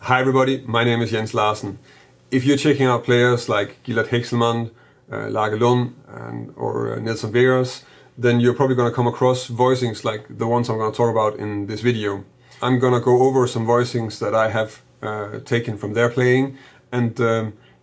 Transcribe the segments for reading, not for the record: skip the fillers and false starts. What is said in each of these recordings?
Hi everybody, my name is Jens Larsen. If you're checking out players like Gilad Hekselman, Lage Lund or Nelson Vegas, then you're probably going to come across voicings like the ones I'm going to talk about in this video. I'm going to go over some voicings that I have taken from their playing, and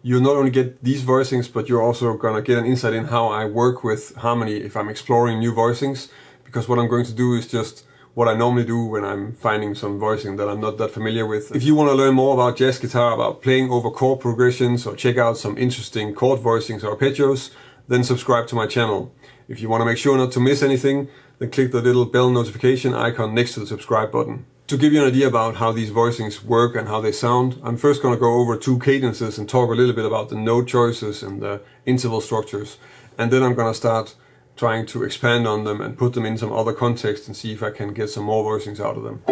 you'll not only get these voicings, but you're also going to get an insight in how I work with harmony if I'm exploring new voicings, because what I'm going to do is just what I normally do when I'm finding some voicing that I'm not that familiar with. If you want to learn more about jazz guitar, about playing over chord progressions, or check out some interesting chord voicings or arpeggios, then subscribe to my channel. If you want to make sure not to miss anything, then click the little bell notification icon next to the subscribe button. To give you an idea about how these voicings work and how they sound, I'm first going to go over two cadences and talk a little bit about the note choices and the interval structures. And then I'm going to start trying to expand on them and put them in some other context and see if I can get some more voicings out of them.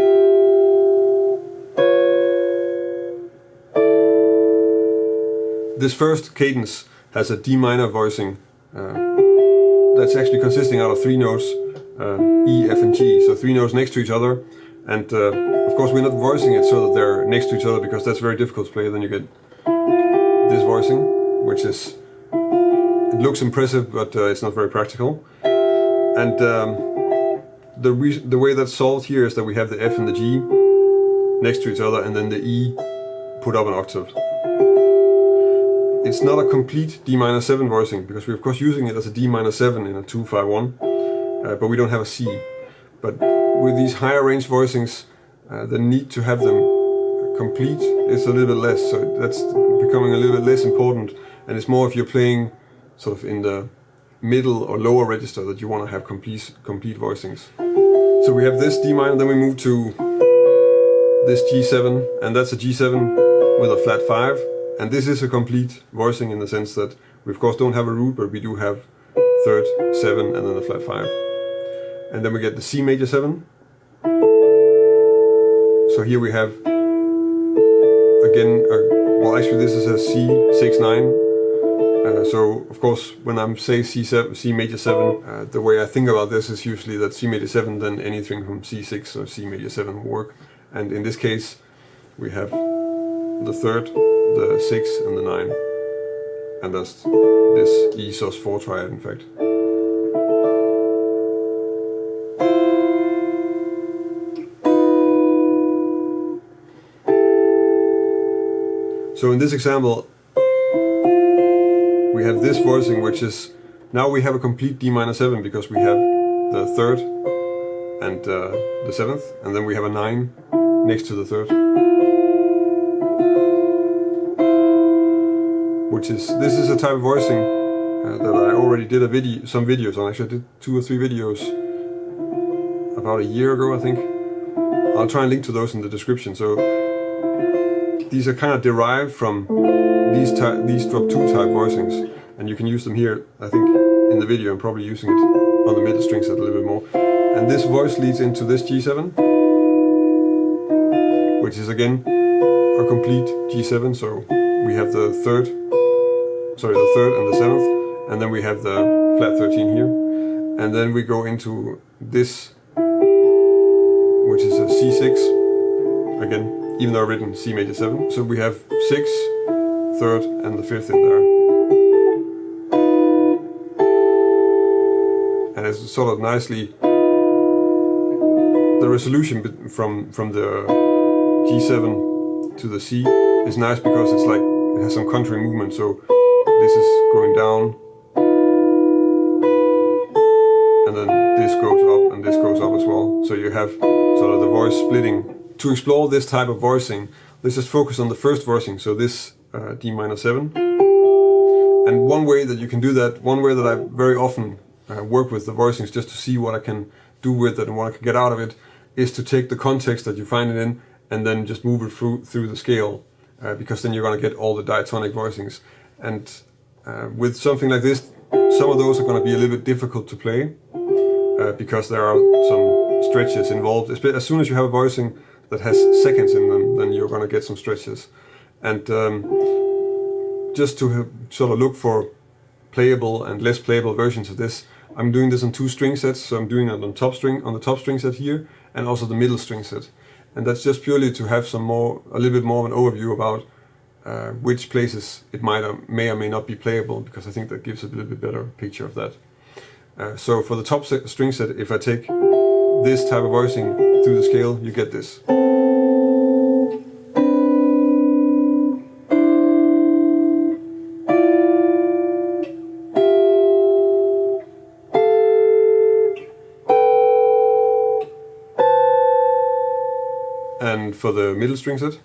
This first cadence has a D minor voicing that's actually consisting out of three notes, E, F and G, so three notes next to each other. And of course we're not voicing it so that they're next to each other, because that's very difficult to play. Then you get this voicing, which is, it looks impressive, but it's not very practical. And the way that's solved here is that we have the F and the G next to each other, and then the E put up an octave. It's not a complete D minor 7 voicing, because we're of course using it as a D minor 7 in a 2-5-1, but we don't have a C. But with these higher range voicings, the need to have them complete is a little bit less, so that's becoming a little bit less important, and it's more if you're playing sort of in the middle or lower register that you want to have complete voicings. So we have this D minor, then we move to this G7, and that's a G7 with a flat 5, and this is a complete voicing in the sense that we of course don't have a root, but we do have third, 7, and then a flat 5. And then we get the C major 7. So here we have, again, well actually this is a C6-9. So of course when I'm saying C major 7, the way I think about this is usually that C major 7, then anything from C6 or C major 7 will work. And in this case we have the third, the 6 and the 9. And that's this E sus4 triad in fact. So in this example, we have this voicing, which is, now we have a complete D minor 7, because we have the third and the 7th, and then we have a 9 next to the third. This is a type of voicing that I already did some videos on. Actually I did 2 or 3 videos about a year ago, I think. I'll try and link to those in the description. So these are kind of derived from these drop 2 type voicings, and you can use them here, I think, in the video. I'm probably using it on the middle string set a little bit more. And this voice leads into this G7, which is again a complete G7. So we have the third and the 7th, and then we have the flat 13 here, and then we go into this, which is a C6 again. Even though I've written C major 7. So we have 6, 3rd and the 5th in there. And it's sort of nicely, the resolution from the G7 to the C is nice, because it's like, it has some contrary movement. So this is going down, and then this goes up and this goes up as well. So you have sort of the voice splitting. To explore this type of voicing, let's just focus on the first voicing, so this D minor 7. And one way that you can do that, one way that I very often work with the voicings just to see what I can do with it and what I can get out of it, is to take the context that you find it in and then just move it through the scale, because then you're going to get all the diatonic voicings. And with something like this, some of those are going to be a little bit difficult to play, because there are some stretches involved. As soon as you have a voicing that has seconds in them, then you're going to get some stretches. And just to sort of look for playable and less playable versions of this, I'm doing this on 2 string sets. So I'm doing it on the top string set here, and also the middle string set. and that's just purely to have a little bit more of an overview about which places it may or may not be playable, because I think that gives a little bit better picture of that. So for the top string set, if I take this type of voicing through the scale, you get this. And for the middle string set,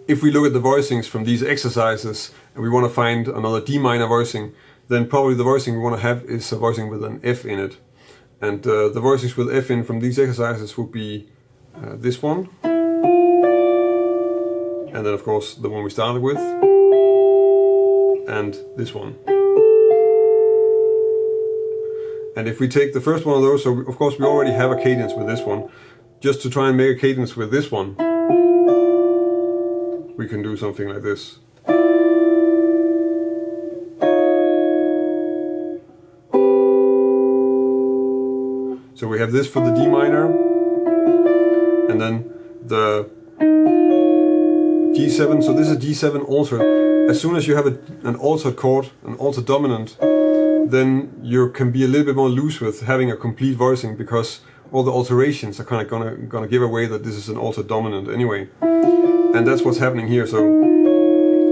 if we look at the voicings from these exercises and we want to find another D minor voicing, then probably the voicing we want to have is a voicing with an F in it. And the voicings with F in from these exercises would be this one, and then of course the one we started with, and this one. And if we take the first one of those, so of course we already have a cadence with this one, just to try and make a cadence with this one, we can do something like this. So we have this for the D minor, and then the G7, so this is G7 altered. As soon as you have an altered chord, an altered dominant, then you can be a little bit more loose with having a complete voicing, because all the alterations are kind of gonna give away that this is an altered dominant anyway. And that's what's happening here. So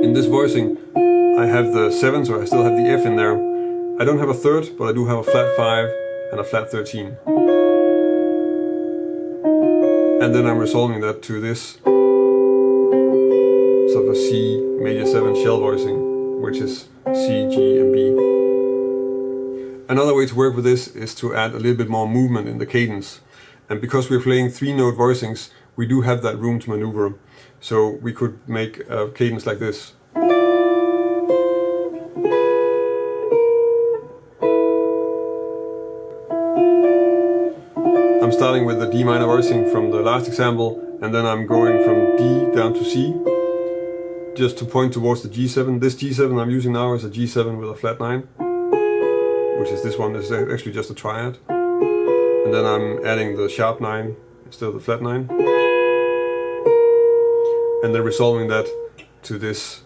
in this voicing, I have the 7, so I still have the F in there. I don't have a third, but I do have a flat 5 and a flat 13. And then I'm resolving that to this sort of a C major 7 shell voicing, which is C, G, and B. Another way to work with this is to add a little bit more movement in the cadence. And because we're playing 3-note voicings, we do have that room to maneuver. So we could make a cadence like this. I'm starting with the D minor voicing from the last example, and then I'm going from D down to C, just to point towards the G7. This G7 I'm using now is a G7 with a flat 9, which is this one. This is actually just a triad. And then I'm adding the sharp 9 instead of the flat 9. And then resolving that to this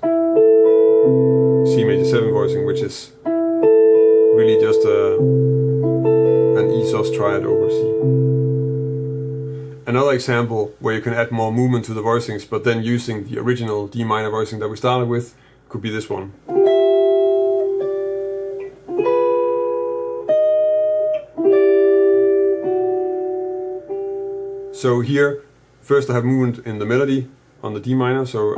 C major 7 voicing, which is really just an E sus triad over C. Another example where you can add more movement to the voicings, but then using the original D minor voicing that we started with, could be this one. So here, first I have movement in the melody on the D minor, so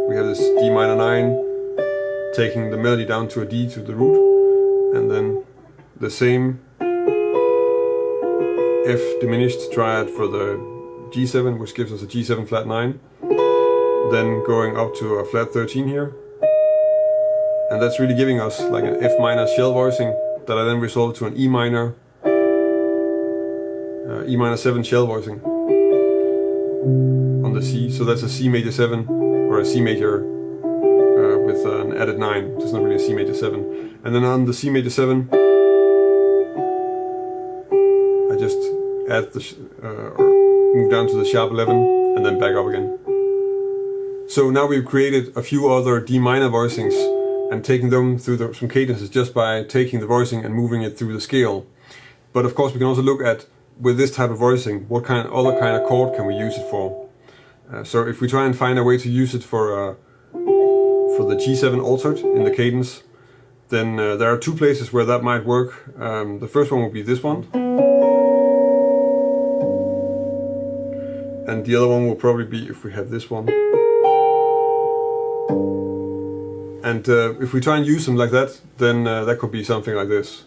we have this D minor 9, taking the melody down to a D to the root, and then the same F diminished triad for the G7, which gives us a G7 flat 9, then going up to a flat 13 here, and that's really giving us like an F minor shell voicing that I then resolve to an E minor 7 shell voicing on the C. So that's a C major 7 or a C major with an added 9. It's not really a C major 7. And then on the C major 7, I just add the or move down to the sharp 11 and then back up again. So now we've created a few other D minor voicings and taking them through some cadences just by taking the voicing and moving it through the scale. But of course we can also look at, with this type of voicing, what other kind of chord can we use it for? So if we try and find a way to use it for the G7 altered in the cadence, then there are two places where that might work. The first one would be this one, and the other one will probably be if we have this one. And if we try and use them like that, then that could be something like this.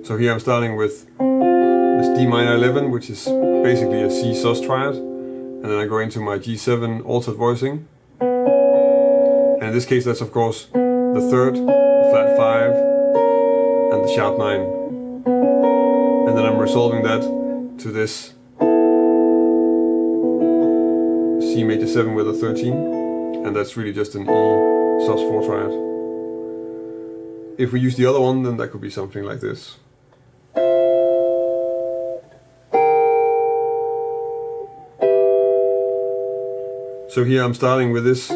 So here I'm starting with this D minor 11, which is basically a C sus triad, and then I go into my G7 altered voicing, And in this case, that's of course the third, the flat 5, and the sharp 9. And then I'm resolving that to this C major 7 with a 13, and that's really just an E sus4 triad. If we use the other one, then that could be something like this. So here I'm starting with this.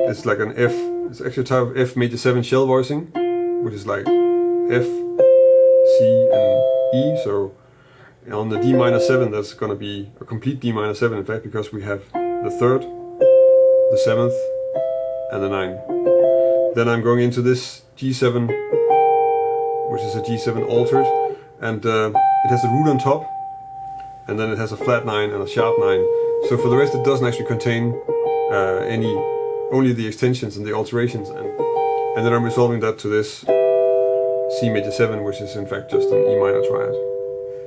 It's like an F, it's actually a type of F major 7 shell voicing, which is like F, C and E. So on the D minor 7, that's going to be a complete D minor 7 in fact, because we have the 3rd, the 7th and the 9. Then I'm going into this G7, which is a G7 altered, and it has the root on top, and then it has a flat 9 and a sharp 9. So for the rest it doesn't actually contain only the extensions and the alterations, and then I'm resolving that to this C major 7, which is in fact just an E minor triad.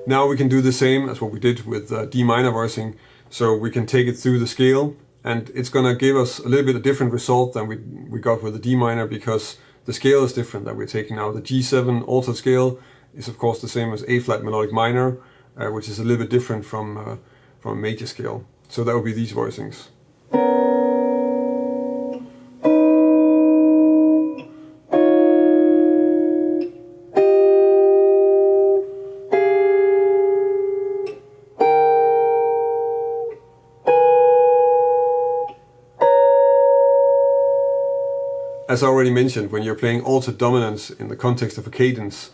Now we can do the same as what we did with D minor voicing, so we can take it through the scale, and it's gonna give us a little bit of different result than we got with the D minor, because the scale is different that we're taking now. The G7 altered scale is of course the same as A flat melodic minor, which is a little bit different from a major scale. So that would be these voicings. As I already mentioned, when you're playing altered dominance in the context of a cadence,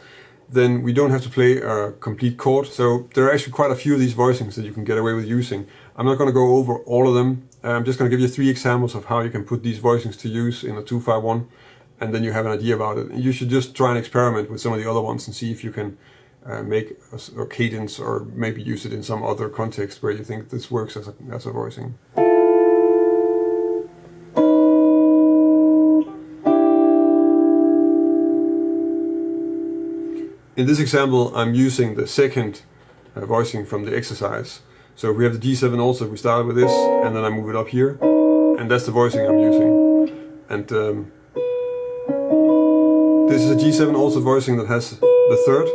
then we don't have to play a complete chord. So there are actually quite a few of these voicings that you can get away with using. I'm not going to go over all of them. I'm just going to give you 3 examples of how you can put these voicings to use in a 2-5-1, and then you have an idea about it. You should just try and experiment with some of the other ones and see if you can make a cadence, or maybe use it in some other context where you think this works as a voicing. In this example, I'm using the second voicing from the exercise. So if we have the G7 also, we start with this, and then I move it up here, and that's the voicing I'm using. And this is a G7 also voicing that has the 3rd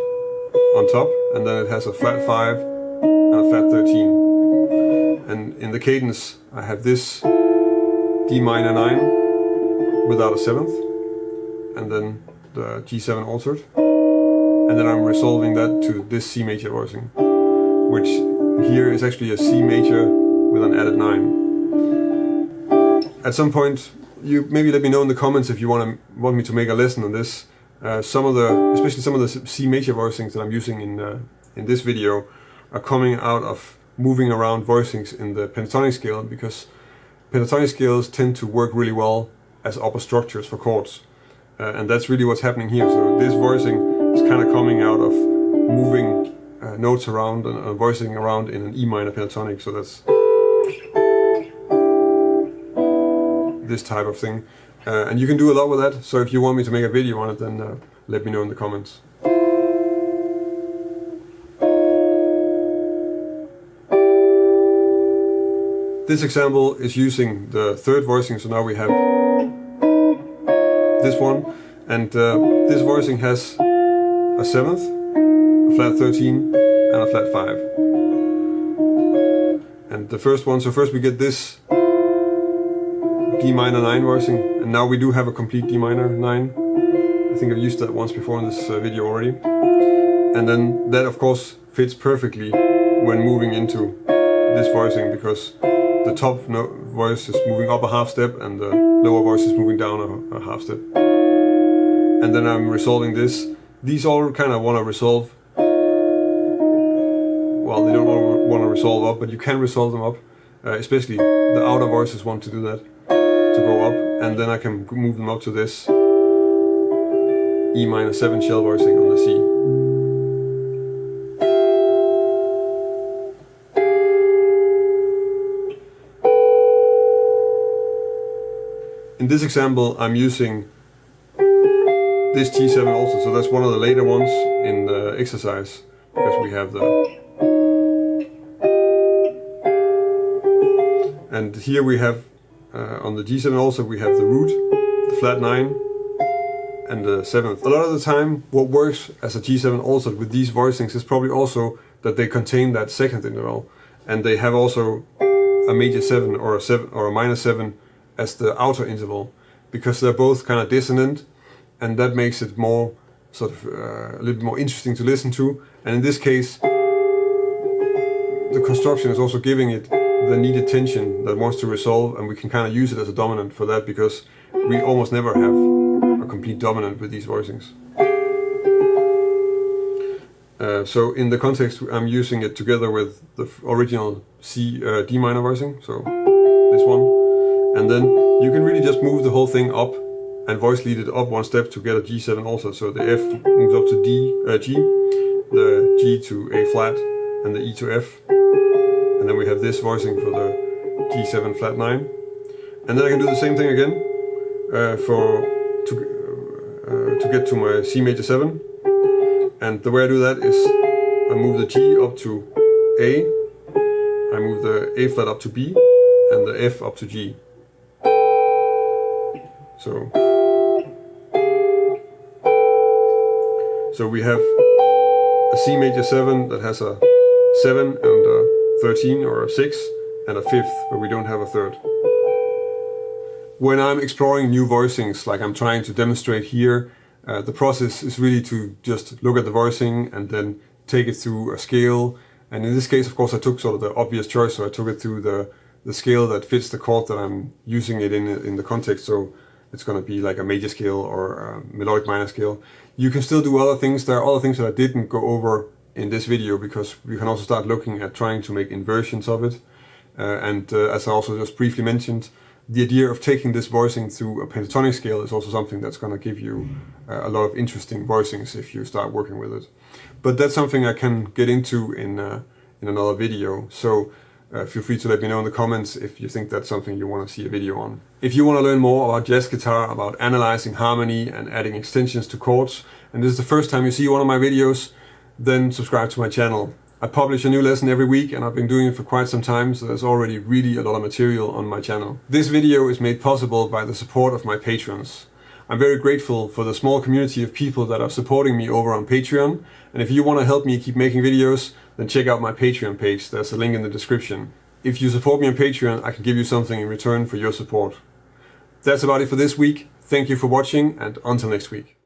on top, and then it has a flat 5 and a flat 13. And in the cadence, I have this D minor 9 without a 7th, and then the G7 altered. And then I'm resolving that to this C major voicing, which here is actually a C major with an added 9. At some point, you maybe let me know in the comments if you want me to make a lesson on this. Especially some of the C major voicings that I'm using in this video are coming out of moving around voicings in the pentatonic scale, because pentatonic scales tend to work really well as upper structures for chords. And that's really what's happening here. So this voicing is kind of coming out of moving notes around and voicing around in an E minor pentatonic. So that's this type of thing. And you can do a lot with that. So if you want me to make a video on it, then let me know in the comments. This example is using the 3rd voicing. So now we have this one, and this voicing has a 7th, a flat 13 and a flat 5. And the first one, so first we get this D minor 9 voicing, and now we do have a complete D minor 9. I think I've used that once before in this video already. And then that of course fits perfectly when moving into this voicing, because the top voice is moving up a half step and the lower voice is moving down a half step. And then I'm resolving this. These all kind of want to resolve. Well, they don't want to resolve up, but you can resolve them up. Especially the outer voices want to do that, to go up. And then I can move them up to this E minor 7 shell voicing on the C. In this example, I'm using this G7 also, so that's one of the later ones in the exercise, because we have the... And here we have, on the G7 also, we have the root, the flat 9, and the 7th. A lot of the time, what works as a G7 also with these voicings is probably also that they contain that second interval, and they have also a major 7 or a minor 7 as the outer interval, because they're both kind of dissonant, and that makes it more sort of a little bit more interesting to listen to. And in this case, the construction is also giving it the needed tension that wants to resolve, and we can kind of use it as a dominant for that, because we almost never have a complete dominant with these voicings. So in the context, I'm using it together with the original D minor voicing, so this one. And then you can really just move the whole thing up and voice lead it up one step to get a G7 also. So the F moves up to G, the G to A flat, and the E to F. And then we have this voicing for the G7 flat 9. And then I can do the same thing again to get to my C major 7. And the way I do that is I move the G up to A, I move the A flat up to B, and the F up to G. So we have a C major 7 that has a 7 and a 13 or a 6 and a 5th, but we don't have a 3rd. When I'm exploring new voicings, like I'm trying to demonstrate here, the process is really to just look at the voicing and then take it through a scale. And in this case, of course, I took sort of the obvious choice, so I took it through the scale that fits the chord that I'm using it in the context. So it's going to be like a major scale or a melodic minor scale. You can still do other things. There are other things that I didn't go over in this video, because we can also start looking at trying to make inversions of it. As I also just briefly mentioned, the idea of taking this voicing through a pentatonic scale is also something that's going to give you a lot of interesting voicings if you start working with it. But that's something I can get into in another video. So feel free to let me know in the comments if you think that's something you want to see a video on. If you want to learn more about jazz guitar, about analyzing harmony and adding extensions to chords, and this is the first time you see one of my videos, then subscribe to my channel. I publish a new lesson every week, and I've been doing it for quite some time, so there's already really a lot of material on my channel. This video is made possible by the support of my patrons. I'm very grateful for the small community of people that are supporting me over on Patreon, and if you want to help me keep making videos, then check out my Patreon page. There's a link in the description. If you support me on Patreon, I can give you something in return for your support. That's about it for this week. Thank you for watching, and until next week.